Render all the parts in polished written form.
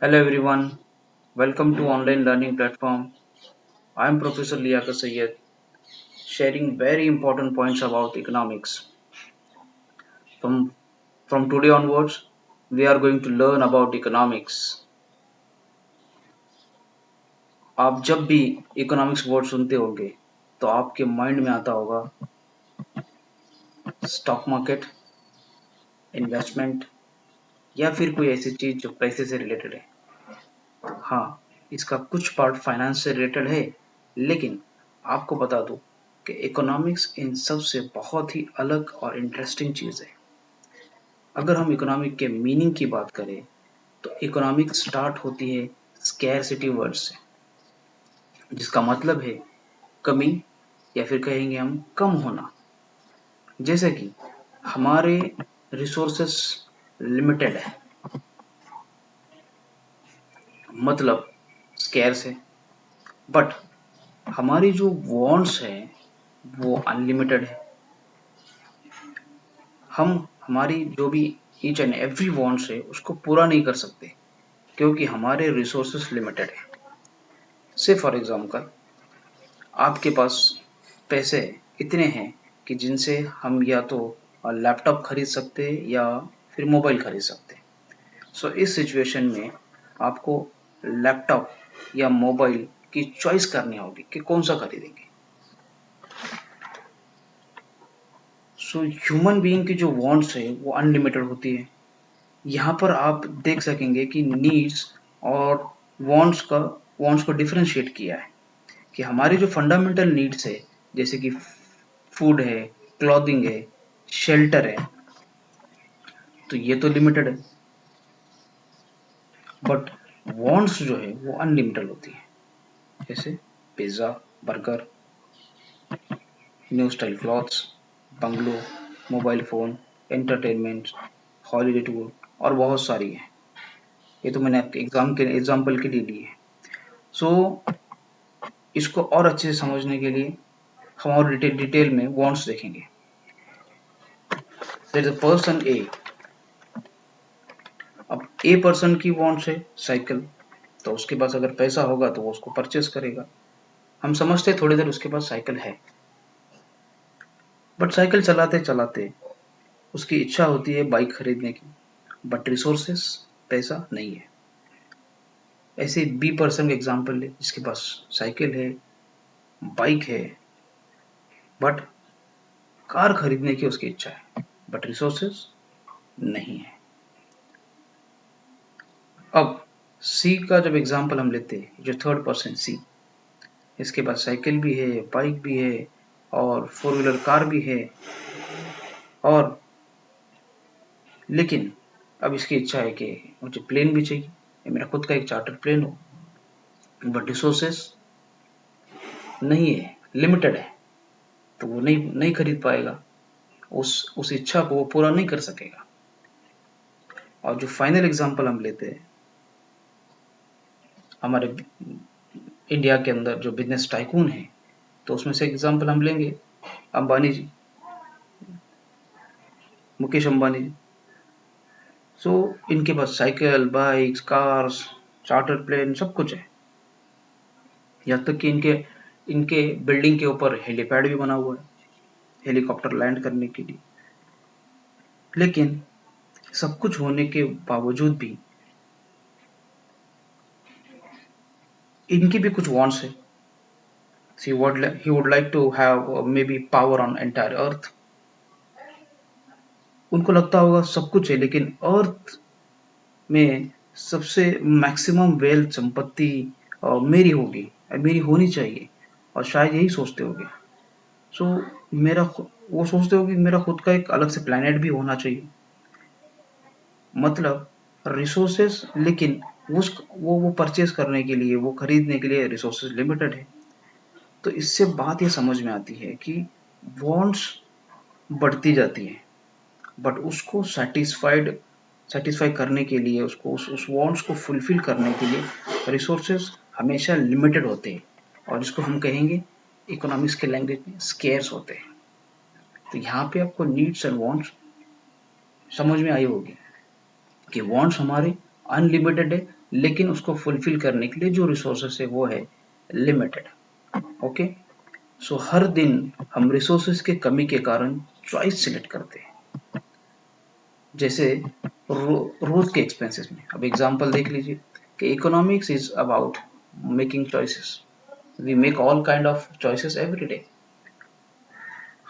Hello everyone, welcome to online learning platform. I am Professor Liaquat Sayyed, sharing very important points about economics. From from today onwards, we are going to learn about economics. आप जब भी economics word सुनते होंगे तो आपके mind में आता होगा स्टॉक मार्केट, इन्वेस्टमेंट या फिर कोई ऐसी चीज जो पैसे से रिलेटेड है। हाँ, इसका कुछ पार्ट फाइनेंस से रिलेटेड है, लेकिन आपको बता दूं कि इकोनॉमिक्स इन सब से बहुत ही अलग और इंटरेस्टिंग चीज़ है। अगर हम इकोनॉमिक के मीनिंग की बात करें तो इकोनॉमिक स्टार्ट होती है स्कैरसिटी वर्ड से, जिसका मतलब है कमी या फिर कहेंगे हम कम होना। जैसे कि हमारे रिसोर्सेस लिमिटेड है, मतलब स्कैर्स है, बट हमारी जो वांट्स है वो अनलिमिटेड है। हम हमारी जो भी ईच एंड एवरी वांट्स है उसको पूरा नहीं कर सकते क्योंकि हमारे रिसोर्सेस लिमिटेड है। से फॉर एग्जांपल आपके पास पैसे इतने हैं कि जिनसे हम या तो लैपटॉप खरीद सकते हैं या फिर मोबाइल खरीद सकते हैं। सो इस सिचुएशन में आपको लैपटॉप या मोबाइल की चॉइस करनी होगी कि कौन सा खरीदेंगे। सो ह्यूमन बीइंग की जो वांट्स है वो अनलिमिटेड होती है। यहाँ पर आप देख सकेंगे कि नीड्स और वांट्स को डिफरेंशिएट किया है कि हमारी जो फंडामेंटल नीड्स है, जैसे कि फूड है, क्लॉथिंग है, शेल्टर है, तो ये तो लिमिटेड है, बट वांट्स जो है वो अनलिमिटेड होती है। जैसे pizza, burger, new style clothes, bungalow, mobile phone, entertainment, holiday tour और बहुत सारी है। ये तो मैंने आपके एग्जाम्पल के लिए ली है। सो इसको और अच्छे से समझने के लिए हम और डिटेल में वांट्स देखेंगे। देयर इज अ पर्सन ए। अब ए पर्सन की वांट्स है साइकिल, तो उसके पास अगर पैसा होगा तो वो उसको परचेस करेगा। हम समझते हैं थोड़ी देर उसके पास साइकिल है, बट साइकिल चलाते चलाते उसकी इच्छा होती है बाइक खरीदने की, बट रिसोर्सेस पैसा नहीं है। ऐसे बी पर्सन का एग्जाम्पल है जिसके पास साइकिल है, बाइक है, बट कार खरीदने की उसकी इच्छा है, बट रिसोर्सेस नहीं है। अब सी का जब एग्जाम्पल हम लेते हैं, जो थर्ड पर्सन सी, इसके पास साइकिल भी है, बाइक भी है और फोर व्हीलर कार भी है, और लेकिन अब इसकी इच्छा है कि मुझे प्लेन भी चाहिए, मेरा खुद का एक चार्टर प्लेन हो, बट रिसोर्सेस नहीं है, लिमिटेड है, तो वो नहीं नहीं खरीद पाएगा, उस इच्छा को वो पूरा नहीं कर सकेगा। और जो फाइनल एग्जांपल हम लेते हैं, हमारे इंडिया के अंदर जो बिजनेस टाइकून है, तो उसमें से एग्जांपल हम लेंगे अंबानी जी, मुकेश अंबानी जी। सो इनके पास cycle, bikes, cars, charter plane सब कुछ है। यहाँ तक कि इनके इनके बिल्डिंग के ऊपर हेलीपैड भी बना हुआ है, हेलीकॉप्टर लैंड करने के लिए। लेकिन सब कुछ होने के बावजूद भी इनकी भी कुछ वांट्स है। He would like to have maybe power on entire earth. उनको लगता होगा सब कुछ है, लेकिन अर्थ में सबसे मैक्सिमम वेल्थ संपत्ति मेरी होगी, मेरी होनी चाहिए, और शायद यही सोचते होंगे। सो वो सोचते हो कि मेरा खुद का एक अलग से प्लेनेट भी होना चाहिए, मतलब रिसोर्सेस, लेकिन वो परचेज करने के लिए, वो खरीदने के लिए रिसोर्सेस लिमिटेड है। तो इससे बात ये समझ में आती है कि वांट्स बढ़ती जाती है, बट उसको सेटिस्फाई करने के लिए, उसको उस वांट्स को फुलफिल करने के लिए रिसोर्सेस हमेशा लिमिटेड होते हैं, और इसको हम कहेंगे इकोनॉमिक्स के लैंग्वेज में स्केर्स होते हैं। तो यहाँ पे आपको नीड्स एंड वांट्स समझ में आई होगी कि वांट्स हमारे अनलिमिटेड है, लेकिन उसको फुलफिल करने के लिए जो रिसोर्सेस है वो है लिमिटेड। ओके, सो हर दिन हम रिसोर्सेस के कमी के कारण चॉइस सिलेक्ट करते हैं। जैसे रोज के एक्सपेंसेस में, अब एग्जांपल देख लीजिए कि economics is about making choices. We make all kind of choices every day.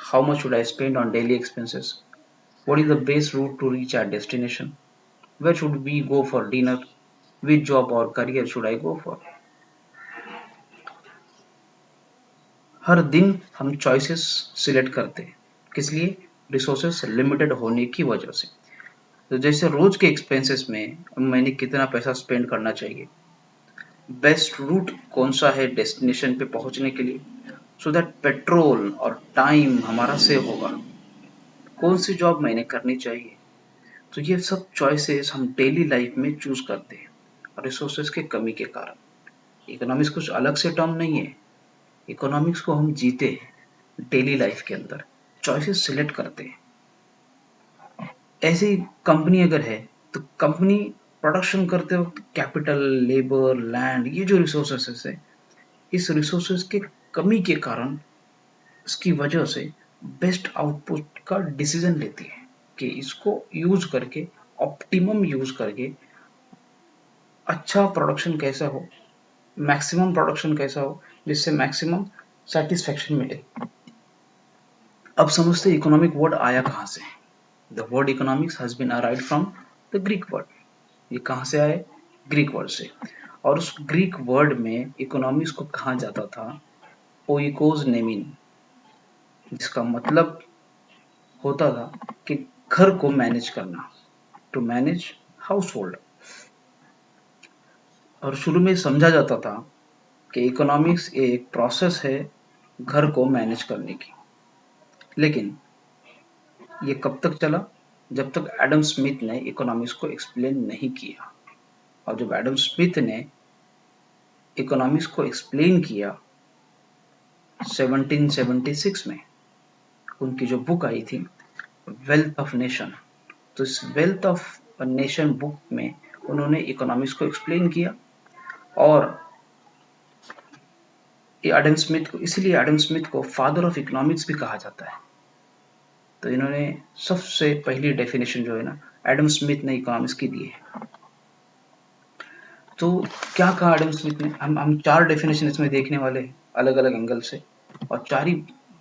How much should I spend on daily expenses? What is the best route to reach our destination? Where should we go for dinner? Which job और career should I go for? हर दिन हम choices select करते हैं, किस लिए? Resources limited होने की वजह से। तो जैसे रोज के एक्सपेंसेस में मैंने कितना पैसा स्पेंड करना चाहिए, बेस्ट रूट कौन सा है डेस्टिनेशन पे पहुंचने के लिए, सो दैट पेट्रोल और टाइम हमारा सेव होगा, कौन सी जॉब मैंने करनी चाहिए। तो ये सब चॉइसेस हम डेली लाइफ में चूज करते हैं रिसोर्सेस के कमी के कारण। इकोनॉमिक्स कुछ अलग से टर्म नहीं है, इकोनॉमिक्स को हम जीते हैं डेली लाइफ के अंदर, चॉइसेस सिलेक्ट करते हैं। ऐसी कंपनी अगर है तो कंपनी प्रोडक्शन करते वक्त कैपिटल, लेबर, लैंड, ये जो रिसोर्सेस है, इस रिसोर्सेस के कमी के कारण, इसकी वजह से बेस्ट आउटपुट का डिसीजन लेती है कि इसको यूज करके, ऑप्टिमम यूज करके अच्छा प्रोडक्शन कैसा हो, मैक्सिमम प्रोडक्शन कैसा हो, जिससे मैक्सिमम सेटिस्फेक्शन मिले। अब समझते इकोनॉमिक वर्ड आया कहां से। The word economics has been arrived from the Greek word. ये कहां से आए? ग्रीक वर्ड से। और उस ग्रीक वर्ड में इकोनॉमिक्स को कहा जाता था ओइकोस नेमिन, जिसका मतलब होता था कि घर को मैनेज करना, टू मैनेज हाउस होल्ड। और शुरू में समझा जाता था कि इकोनॉमिक्स एक प्रोसेस है घर को मैनेज करने की। लेकिन ये कब तक चला? जब तक एडम स्मिथ ने इकोनॉमिक्स को एक्सप्लेन नहीं किया। और जब एडम स्मिथ ने इकोनॉमिक्स को एक्सप्लेन किया 1776 में, उनकी जो बुक आई थी वेल्थ ऑफ नेशन, तो इस वेल्थ ऑफ नेशन बुक में उन्होंने इकोनॉमिक्स को एक्सप्लेन किया। और एडम स्मिथ को, इसलिए एडम स्मिथ को फादर ऑफ इकोनॉमिक्स भी कहा जाता है। तो इन्होंने सबसे पहली डेफिनेशन जो है ना, एडम स्मिथ ने इकोनॉमिक्स की दी है। तो क्या कहा एडम स्मिथ ने? हम चार डेफिनेशन इसमें देखने वाले हैं अलग अलग एंगल से, और चार ही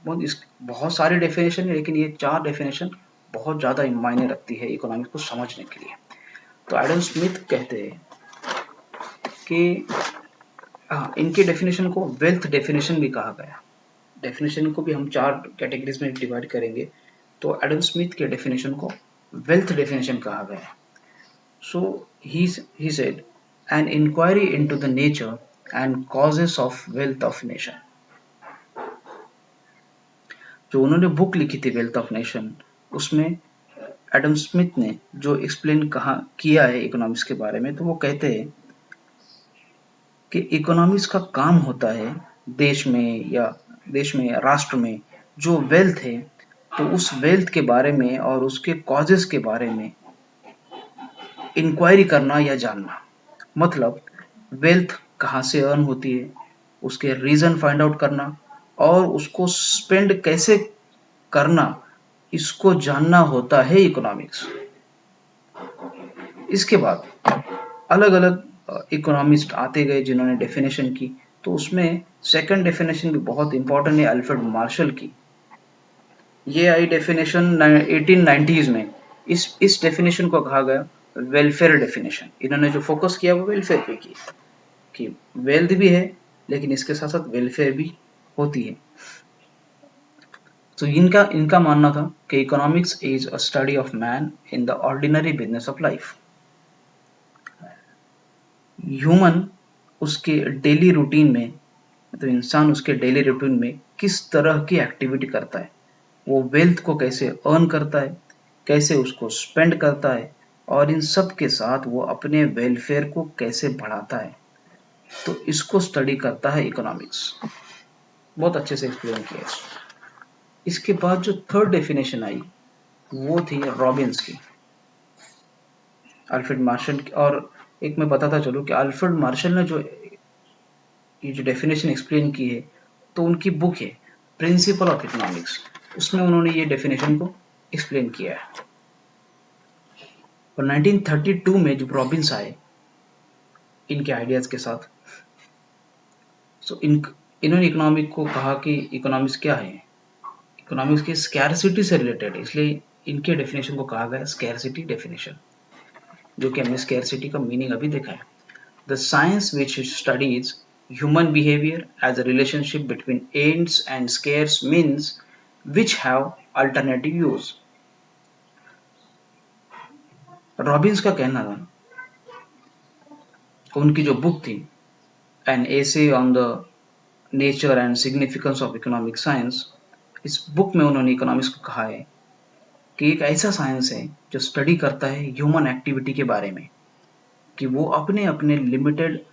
बहुत सारी डेफिनेशन है, लेकिन ये चार डेफिनेशन बहुत ज्यादा मायने रखती है इकोनॉमिक्स को समझने के लिए। तो एडम स्मिथ कहते हैं कि इनके डेफिनेशन को वेल्थ डेफिनेशन भी कहा गया। डेफिनेशन को भी हम चार कैटेगरीज में डिवाइड करेंगे, तो एडम स्मिथ के डेफिनेशन को वेल्थ डेफिनेशन कहा गया। सो he said an inquiry into the nature and causes of wealth of nation। जो उन्होंने बुक लिखी थी वेल्थ ऑफ नेशन, उसमें एडम स्मिथ ने जो एक्सप्लेन कहा किया है इकोनॉमिक्स के बारे में, तो वो कहते हैं कि इकोनॉमिक्स का काम होता है देश में या राष्ट्र में जो वेल्थ है, तो उस वेल्थ के बारे में और उसके कॉजेस के बारे में इंक्वायरी करना या जानना। मतलब वेल्थ कहाँ से अर्न होती है, उसके रीजन फाइंड आउट करना, और उसको स्पेंड कैसे करना, इसको जानना होता है इकोनॉमिक्स। इसके बाद अलग अलग इकोनॉमिस्ट आते गए जिन्होंने डेफिनेशन की, तो उसमें सेकंड डेफिनेशन भी बहुत इंपॉर्टेंट है अल्फ्रेड मार्शल की। ये आई डेफिनेशन 1890s में। इस डेफिनेशन को कहा गया वेलफेयर डेफिनेशन। इन्होंने जो फोकस किया वो वेलफेयर पे किया कि वेल्थ भी है लेकिन इसके साथ साथ वेलफेयर भी होती है। तो इनका इनका मानना था कि economics is a study of man in the ordinary business of life. Human उसके डेली रूटीन में, तो इंसान उसके डेली रूटीन में किस तरह की एक्टिविटी करता है, वो वेल्थ को कैसे अर्न करता है, कैसे उसको स्पेंड करता है, और इन सब के साथ वो अपने वेलफेयर को कैसे बढ़ाता है, तो इसको स्टडी करता है इकोनॉमिक्स। बहुत अच्छे से एक्सप्लेन किया। इसके बाद जो थर्ड डेफिनेशन आई वो थी रॉबिन्स की, अल्फ्रेड मार्शल की। और एक मैं बताता चलूँ कि अल्फ्रेड मार्शल ने जो ये जो डेफिनेशन एक्सप्लेन की है, तो उनकी बुक है प्रिंसिपल ऑफ इकोनॉमिक्स, उसमें उन्होंने ये डेफिनेशन को एक्सप्लेन किया है। और 1932 में जब रॉबिन्स आए इनके आइडियाज के साथ, सो इन्होंने इकोनॉमिक को कहा कि इकोनॉमिक्स क्या है, इकोनॉमिक्स की स्कैरसिटी से रिलेटेड है, इसलिए इनके डेफिनेशन को कहा गया स्कैरसिटी डेफिनेशन, जो कि हमने स्कैरसिटी का मीनिंग अभी देखा है। The science which studies human behavior as a relationship between ends and scarce means which have alternative use। Robins का कहना था, उनकी जो बुक थी an essay on the nature and significance of economic science, इस बुक में उन्होंने economics को कहा है कि एक ऐसा साइंस है जो स्टडी करता है ह्यूमन एक्टिविटी के बारे में, कि वो अपने अपने लिमिटेड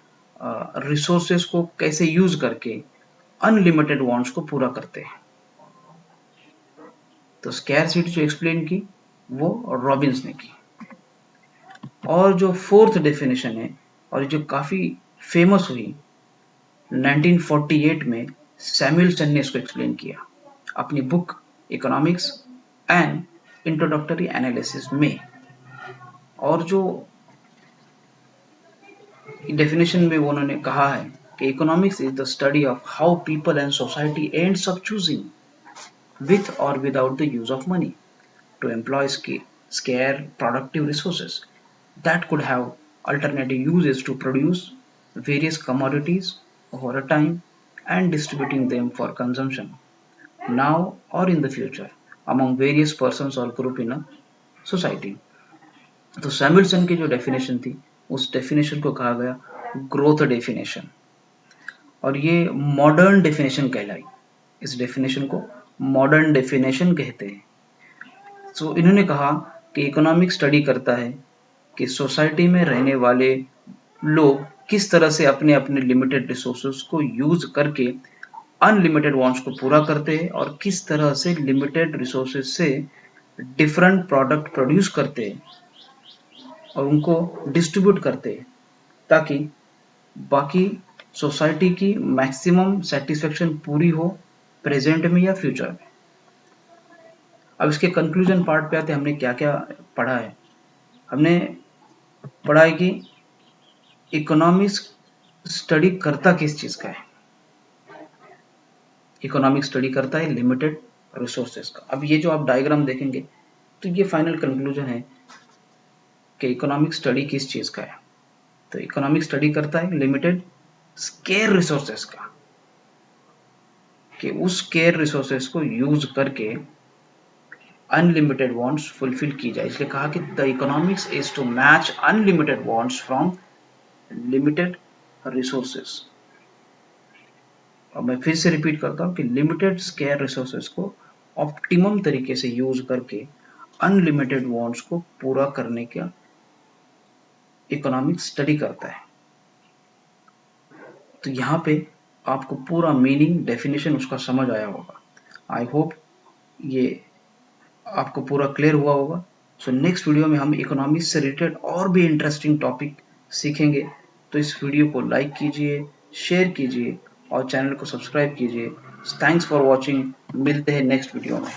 रिसोर्सेस को कैसे यूज करके अनलिमिटेड वांट्स को पूरा करते हैं। तो स्कैरसिटी जो एक्सप्लेन की वो रॉबिन्स ने की। और जो फोर्थ डेफिनेशन है और जो काफी फेमस हुई 1948 में, सैमुअलसन ने इसको एक्सप्लेन किया अपनी book economics and introductory analysis में। और जो डेफिनेशन में उन्होंने कहा है कि economics is the study of how people and society ends up choosing with or without the use of money to employ scarce productive resources that could have alternative uses to produce various commodities over a time and distributing them for consumption now or in the future among various persons or group in a society। तो Samuelson की जो definition थी, उस definition को कहा गया growth definition, और ये मॉडर्न डेफिनेशन कहलाई। इस डेफिनेशन को मॉडर्न डेफिनेशन कहते हैं। सो इन्होंने कहा कि इकोनॉमिक स्टडी करता है कि सोसाइटी में रहने वाले लोग किस तरह से अपने अपने लिमिटेड रिसोर्सेज को यूज करके अनलिमिटेड वांट्स को पूरा करते हैं, और किस तरह से लिमिटेड रिसोर्सेज से डिफरेंट प्रोडक्ट प्रोड्यूस करते हैं और उनको डिस्ट्रीब्यूट करते हैं, ताकि बाकी सोसाइटी की मैक्सिमम सेटिस्फेक्शन पूरी हो प्रेजेंट में या फ्यूचर में। अब इसके कंक्लूजन पार्ट पे आते हैं, हमने क्या क्या पढ़ा है। हमने पढ़ा है कि इकोनॉमिक्स स्टडी करता किस चीज का है, इकोनॉमिक्स स्टडी करता है लिमिटेड रिसोर्सेज का। अब ये जो आप डायग्राम देखेंगे तो ये फाइनल कंक्लूजन है कि इकोनॉमिक स्टडी किस चीज का है। तो इकोनॉमिक स्टडी करता है लिमिटेड स्केयर रिसोर्सेज का, कि उस स्केयर रिसोर्सेज को यूज करके अनलिमिटेड वांट्स फुलफिल की जाए। इसलिए कहा कि the economics is to match unlimited wants from limited resources. और मैं फिर से रिपीट करता हूं कि लिमिटेड स्केयर रिसोर्सेज को ऑप्टिमम तरीके से यूज करके अनलिमिटेड वांट्स को पूरा करने का इकोनॉमिक्स स्टडी करता है। तो यहाँ पे आपको पूरा मीनिंग डेफिनेशन उसका समझ आया होगा। आई होप ये आपको पूरा क्लियर हुआ होगा। सो नेक्स्ट वीडियो में हम इकोनॉमिक्स से रिलेटेड और भी इंटरेस्टिंग टॉपिक सीखेंगे। तो इस वीडियो को लाइक कीजिए, शेयर कीजिए और चैनल को सब्सक्राइब कीजिए। Thanks for watching. मिलते हैं नेक्स्ट वीडियो में।